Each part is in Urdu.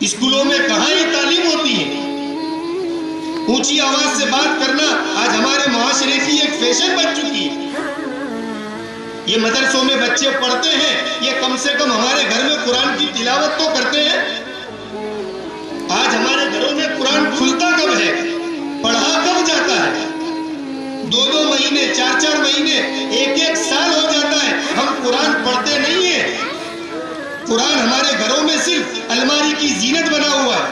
اسکولوں میں کہاں یہ تعلیم ہوتی ہے؟ اونچی آواز سے بات کرنا آج ہمارے معاشرے کی ایک فیشن بن چکی ہے۔ یہ مدرسوں میں بچے پڑھتے ہیں، یہ کم سے کم ہمارے گھر میں قرآن کی تلاوت تو کرتے ہیں۔ آج ہمارے گھروں میں قرآن کھلتا کب ہے، پڑھا کب جاتا ہے؟ 2 مہینے، 4 مہینے، 1 سال ہو جاتا ہے، ہم قرآن پڑھتے نہیں ہیں۔ قرآن ہمارے گھروں میں صرف الماری کی زینت بنا ہوا ہے۔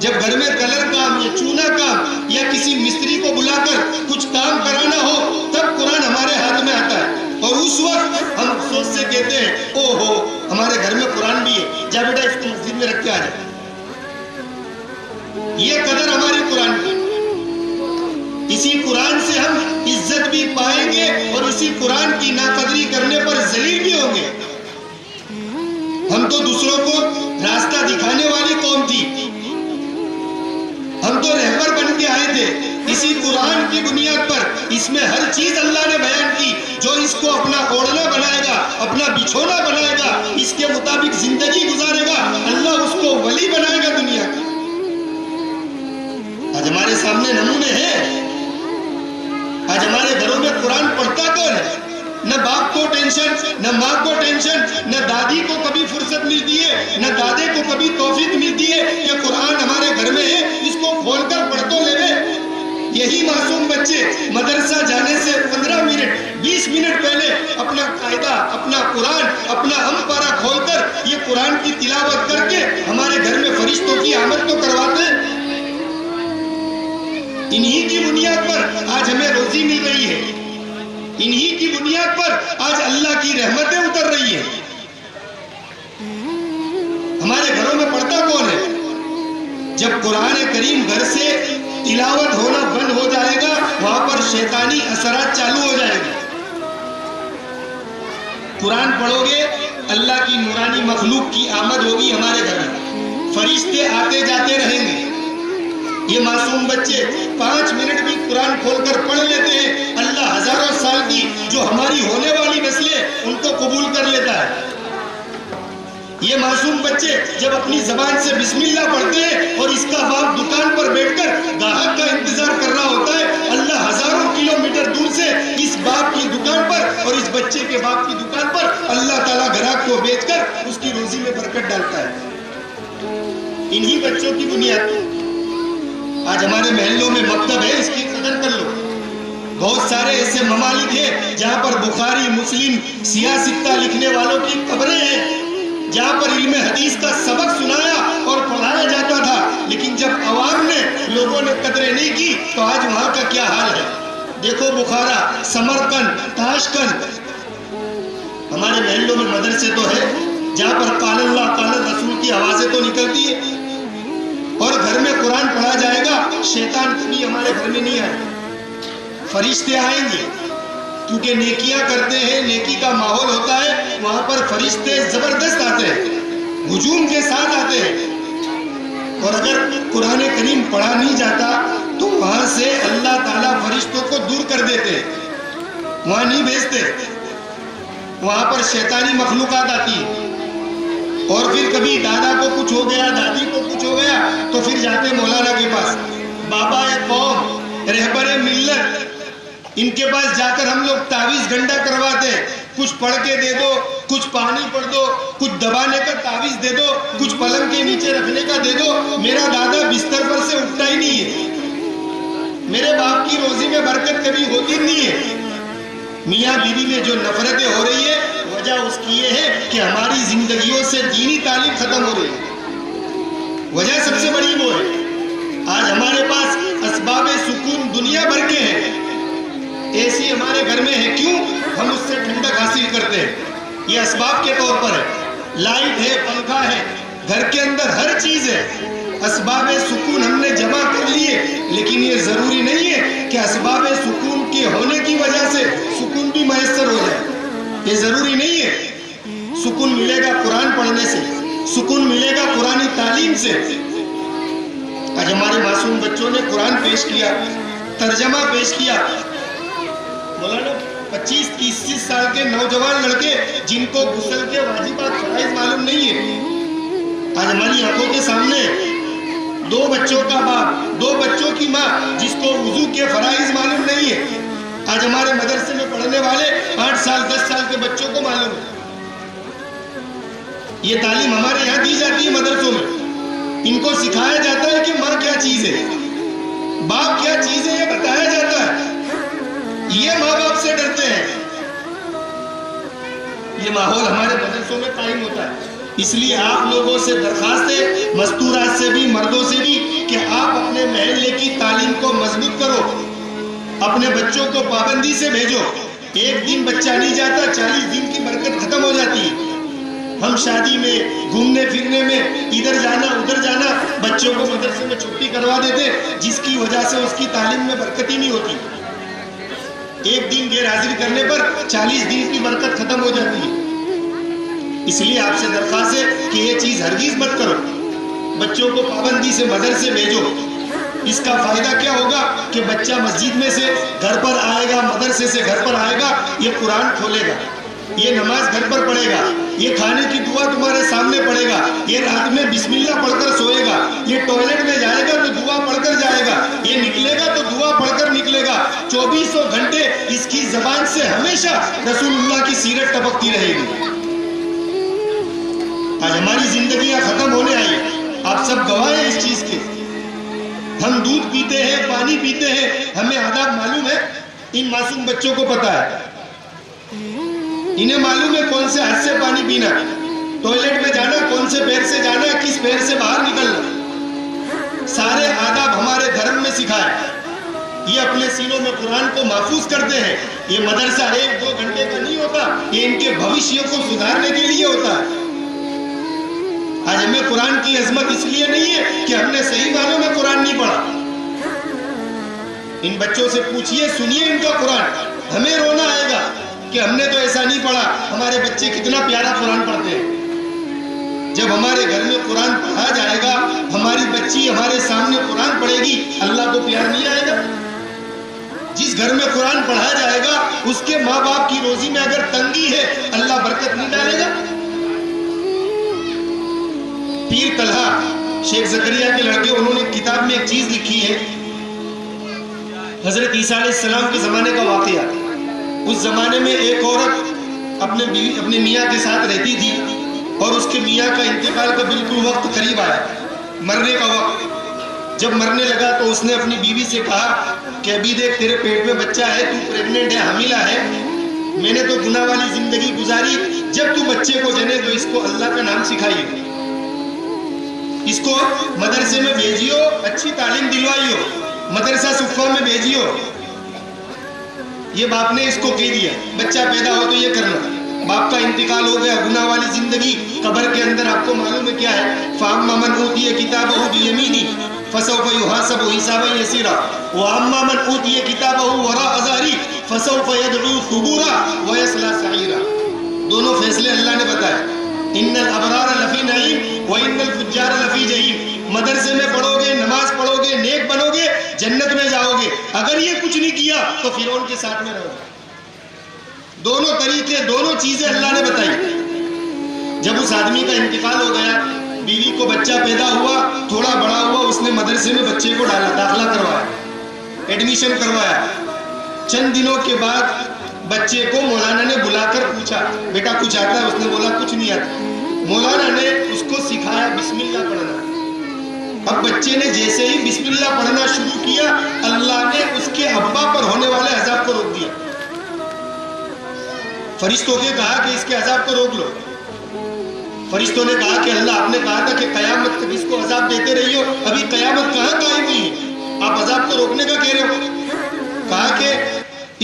جب گھر میں کلر کام یا چونا کام یا کسی مستری کو بلا کر کچھ کام کرانا ہو تب قرآن ہمارے ہاتھ میں آتا ہے، اور اس وقت ہم افسوس سے کہتے ہیں او ہو ہمارے گھر میں قرآن بھی ہے، جا بیٹا اس کو مسجد میں رکھ کے آ جائے۔ یہ قدر ہماری قرآن کی۔ اسی قرآن سے ہم عزت بھی پائیں گے اور اسی قرآن کی ناقدری کرنے پر ذلیل بھی ہوں گے۔ ہم تو دوسروں کو راستہ دکھانے والی قوم تھی، ہم تو رہبر بن کے آئے تھے اسی قرآن کی بنیاد پر۔ اس میں ہر چیز اللہ نے بیان کی، جو اس کو اپنا اوڑھنا بنائے گا، اپنا بچھونا بنائے گا، اس کے مطابق زندگی گزارے گا، اللہ اس کو ولی بنائے گا دنیا کا۔ آج ہمارے سامنے نمونے ہیں۔ آج ہمارے گھروں میں قرآن پڑھتا کون ہے؟ نہ باپ کو ٹینشن، نہ ماں کو ٹینشن، نہ دادی کو کبھی فرصت ملتی ہے، نہ دادے کو کبھی توفیق ملتی ہے کہ قرآن ہمارے گھر میں ہے اس کو کھول کر پڑھ تو لے۔ یہی معصوم بچے مدرسہ جانے سے 15 منٹ 20 منٹ پہلے اپنا قاعدہ، اپنا قرآن، اپنا پارہ کھول کر یہ قرآن کی تلاوت کر کے ہمارے گھر میں فرشتوں کی آمد تو کرواتے ہیں۔ انہی کی بنیاد پر آج ہمیں روزی مل رہی ہے، انہی کی بنیاد پر آج اللہ کی رحمتیں اتر رہی ہیں۔ ہمارے گھروں میں پڑھتا کون ہے؟ جب قرآن کریم گھر سے تلاوت ہونا بند ہو جائے گا وہاں پر شیطانی اثرات چالو ہو جائے گا۔ قرآن پڑھو گے اللہ کی نورانی مخلوق کی آمد ہوگی ہمارے گھر میں، فرشتے آتے جاتے رہیں گے۔ یہ معصوم بچے 5 منٹ بھی قرآن کھول کر پڑھ لیتے ہیں، اللہ ہزاروں سال کی جو ہماری ہونے والی نسلیں ان کو قبول کر لیتا ہے۔ یہ معصوم بچے جب اپنی زبان سے بسم اللہ پڑھتے ہیں اور اس کا باپ دکان پر بیٹھ کر گاہک کا انتظار کر رہا ہوتا ہے، اللہ ہزاروں کلومیٹر دور سے اس باپ کی دکان پر اور اس بچے کے باپ کی دکان پر اللہ تعالیٰ گراہک کو بیچ کر اس کی روزی میں برکت ڈالتا ہے۔ انہی بچوں کی بنیاد پر آج ہمارے محلوں میں مکتب ہے، اس کی قدر کر لو۔ بہت سارے ایسے ممالک ہیں جہاں پر بخاری، مسلم، سیاہ ستہ لکھنے والوں کی قبریں ہیں، جہاں پر علم حدیث کا سبق سنایا اور پڑھایا جاتا تھا، لیکن جب عوام نے، لوگوں نے قدریں نہیں کی تو آج وہاں کا کیا حال ہے۔ دیکھو بخارا، سمرقند، تاشقند۔ ہمارے محلوں میں مدرسے تو ہے جہاں پر قال اللہ قال رسول کی آوازیں تو نکلتی ہے، اور گھر میں قرآن پڑھا جائے گا، شیطان کبھی ہمارے گھر میں نہیں آئے، فرشتے آئیں گے، کیونکہ نیکیاں کرتے ہیں، نیکی کا ماحول ہوتا ہے، وہاں پر فرشتے زبردست آتے ہیں، ہجوم کے ساتھ آتے ہیں۔ اور اگر قرآن کریم پڑھا نہیں جاتا تو وہاں سے اللہ تعالیٰ فرشتوں کو دور کر دیتے ہیں، وہاں نہیں بھیجتے، وہاں پر شیطانی مخلوقات آتی ہے۔ اور پھر کبھی دادا کو کچھ ہو گیا، دادی کو کچھ ہو گیا تو پھر جاتے مولانا کے پاس، بابا قوم، رہبر ملت، ان کے پاس جا کر ہم لوگ تعویذ گنڈا کرواتے ہیں، کچھ پڑھ کے دے دو، کچھ پانی پڑھ دو، کچھ دبانے کا تعویذ دے دو، کچھ پلنگ کے نیچے رکھنے کا دے دو۔ میرا دادا بستر پر سے اٹھتا ہی نہیں ہے، میرے باپ کی روزی میں برکت کبھی ہوتی نہیں ہے۔ میاں بیوی میں جو نفرتیں ہو رہی ہے وجہ اس کی یہ ہے کہ ہماری زندگیوں سے دینی تعلیم ختم ہو رہی ہے، وجہ سب سے بڑی وہ ہے۔ آج ہمارے پاس اسباب سکون دنیا بھر کے ہیں، اے سی ہمارے گھر میں ہے، کیوں؟ ہم اس سے ٹھنڈک حاصل کرتے ہیں، یہ اسباب کے طور پر ہے، لائٹ ہے، پنکھا ہے، گھر کے اندر ہر چیز ہے، اسباب سکون ہم نے جمع کر لیے، لیکن یہ ضروری نہیں ہے کہ اسباب سکون کے ہونے کی وجہ سے سکون بھی میسر ہو جائے، یہ ضروری نہیں ہے۔ سکون ملے گا قرآن پڑھنے سے، سکون ملے گا قرآنی تعلیم سے۔ آج ہمارے معصوم بچوں نے قرآن پیش کیا، ترجمہ پیش کیا، مولانا 25-30 سال کے نوجوان لڑکے جن کو غسل کے واجبات فرائض معلوم نہیں ہے، آج ہماری آنکھوں کے سامنے 2 بچوں کا باپ، 2 بچوں کی ماں جس کو وضو کے فرائض معلوم نہیں ہے، آج ہمارے مدرسے میں پڑھنے والے 8 سال 10 سال کے بچوں کو معلوم ہے۔ یہ تعلیم ہمارے یہاں دی جاتی ہے مدرسوں میں، ان کو سکھایا جاتا ہے کہ ماں کیا چیز ہے، باپ کیا چیز ہے، یہ بتایا جاتا ہے۔ یہ ماں باپ سے ڈرتے ہیں۔ یہ ماحول ہمارے مدرسوں میں قائم ہوتا ہے۔ اس لیے آپ لوگوں سے درخواست ہے، مستورات سے بھی مردوں سے بھی، کہ آپ اپنے محلے کی تعلیم کو مضبوط کرو، اپنے بچوں کو پابندی سے بھیجو۔ ایک دن بچہ نہیں جاتا، 40 دن کی برکت ختم ہو جاتی ہے۔ ہم شادی میں، گھومنے پھرنے میں، ادھر جانا ادھر جانا، بچوں کو مدرسے میں چھٹی کروا دیتے، جس کی وجہ سے اس کی تعلیم میں برکت ہی نہیں ہوتی۔ ایک دن غیر حاضری کرنے پر 40 دن کی برکت ختم ہو جاتی ہے۔ اس لیے آپ سے درخواست ہے کہ یہ چیز ہرگز مت کرو، بچوں کو پابندی سے مدرسے بھیجو۔ اس کا فائدہ کیا ہوگا کہ بچہ مسجد میں سے گھر پر آئے گا، مدرسے سے گھر پر آئے گا، یہ قرآن کھولے گا، یہ نماز گھر پر پڑھے گا، یہ کھانے کی دعا تمہارے سامنے پڑھے گا، یہ رات میں بسم اللہ پڑھ کر سوئے گا، یہ ٹوائلٹ میں جائے گا تو دعا پڑھ کر جائے گا، یہ نکلے گا تو دعا پڑھ کر نکلے گا۔ 24 گھنٹے اس کی زبان سے ہمیشہ رسول اللہ کی سیرت ٹپکتی رہے گی۔ آج ہماری زندگیاں ختم ہونے آئی، آپ سب گواہ ہیں اس چیز کے۔ ہم دودھ پیتے ہیں، پانی پیتے ہیں، ہمیں آداب معلوم ہے، ان معصوم بچوں کو پتا ہے، انہیں معلوم ہے کون سے ہاتھ سے پانی پینا، ٹوائلٹ میں جانا، کون سے پیر سے جانا، کس پیر سے باہر نکلنا، سارے آداب ہمارے دھرم میں سکھائے۔ یہ اپنے سینوں میں قرآن کو محفوظ کرتے ہیں۔ یہ مدرسہ 1-2 گھنٹے کا نہیں ہوتا، یہ ان کے بھوشیہ کو سدھارنے کے لیے ہوتا ہے۔ آج ہمیں قرآن کی عظمت اس لیے نہیں ہے کہ ہم نے صحیح معنوں میں قرآن نہیں پڑھا۔ ان بچوں سے پوچھئے، سنیے ان کا قرآن، ہمیں رونا آئے گا کہ ہم نے تو ایسا نہیں پڑھا، ہمارے بچے کتنا پیارا قرآن پڑھتے ہیں۔ جب ہمارے گھر میں قرآن پڑھا جائے گا، ہماری بچی ہمارے سامنے قرآن پڑھے گی، اللہ کو پیار نہیں آئے گا؟ جس گھر میں قرآن پڑھا جائے گا، اس کے ماں باپ کی روزی میں اگر تنگی ہے، اللہ برکت نہیں ڈالے گا؟ پیر طلحہ شیخ زکریا کے لڑکے، انہوں نے کتاب میں ایک چیز لکھی ہے، حضرت عیسیٰ علیہ السلام کے زمانے کا واقعہ۔ اس زمانے میں ایک عورت اپنے میاں کے ساتھ رہتی تھی، اور اس کے میاں کا انتقال کا بالکل وقت قریب آیا، مرنے کا وقت۔ جب مرنے لگا تو اس نے اپنی بیوی سے کہا کہ ابھی دیکھ تیرے پیٹ میں بچہ ہے، تو پریگننٹ ہے، حاملہ ہے، میں نے تو گناہ والی زندگی گزاری، جب تو بچے کو جنے تو اس کو اللہ کا نام سکھائیے، اس کو مدرسے میں بھیجیو، اچھی تعلیم دلوائیو، مدرسہ صفہ میں بھیجیو۔ یہ باپ نے اس کو کہہ دیا، بچہ پیدا ہو تو یہ کرنا۔ باپ کا انتقال ہو گیا، گناہ والی زندگی، قبر کے اندر آپ کو معلوم ہے کیا ہے، فَأَمَّا مَنْ أُوتِيَ كِتَابَهُ بِيَمِينِهِ فَسَوْفَ يُحَاسَبُ حِسَابًا يَسِيرًا وَأَمَّا مَنْ أُوتِيَ كِتَابَهُ وَرَاءَ ظَهْرِهِ فَسَوْفَ يَدْعُو ثُبُورًا وَيَصْلَىٰ سَعِيرًا۔ دونوں فیصلے اللہ نے بتائے، ان الابرار لفی نعیم وان الفجار لفی جحیم۔ مدرسے میں پڑھو گے، نماز پڑھو گے، نیک بنو گے، جنت میں جاؤ گے، اگر یہ کچھ نہیں کیا تو فرعون کے ساتھ میں رہو گے۔ دونوں طریقے، دونوں چیزیں اللہ نے بتائی۔ جب اس آدمی کا انتقال ہو گیا، بیوی کو بچہ پیدا ہوا، تھوڑا بڑا ہوا، اس نے مدرسے میں بچے کو داخلہ کروایا، ایڈمیشن کروایا۔ چند دنوں کے بعد بچے کو مولانا نے بلا کر پوچھا، بیٹا کچھ آتا ہے؟ اس نے بولا کچھ نہیں آتا۔ مولانا نے اس کو سکھایا بسم اللہ پڑھنا۔ اب بچے نے جیسے ہی بسم اللہ پڑھنا شروع کیا، اللہ نے اس کے ابا پر ہونے والے عذاب کو روک دیا۔ فرشتوں نے کہا کہ اس کے عذاب کو روک لو۔ فرشتوں نے کہا کہ اللہ آپ نے کہا تھا کہ قیامت تک اس کو عذاب دیتے رہی ہو، ابھی قیامت کہاں قائم ہوئی ہے، آپ عذاب کو روکنے کا کہہ رہے ہو؟ کہا کہ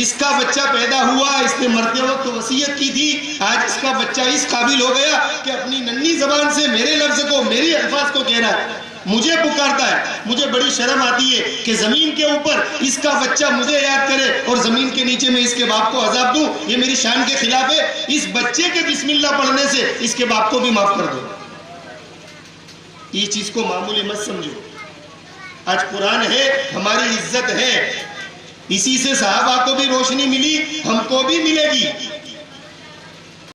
اس کا بچہ پیدا ہوا، اس نے مرتے وقت وصیت کی تھی، آج اس کا بچہ اس قابل ہو گیا کہ اپنی ننھی زبان سے میرے لفظ کو، میری الفاظ کو کہہ رہا ہے، مجھے پکارتا ہے۔ مجھے بڑی شرم آتی ہے کہ زمین کے اوپر اس کا بچہ مجھے یاد کرے اور زمین کے نیچے میں اس کے باپ کو عذاب دوں، یہ میری شان کے خلاف ہے۔ اس بچے کے بسم اللہ پڑھنے سے اس کے باپ کو بھی معاف کر دو۔ یہ چیز کو معمولی مت سمجھو۔ آج قرآن ہے، ہماری عزت ہے، اسی سے صحابہ کو بھی روشنی ملی، ہم کو بھی ملے گی۔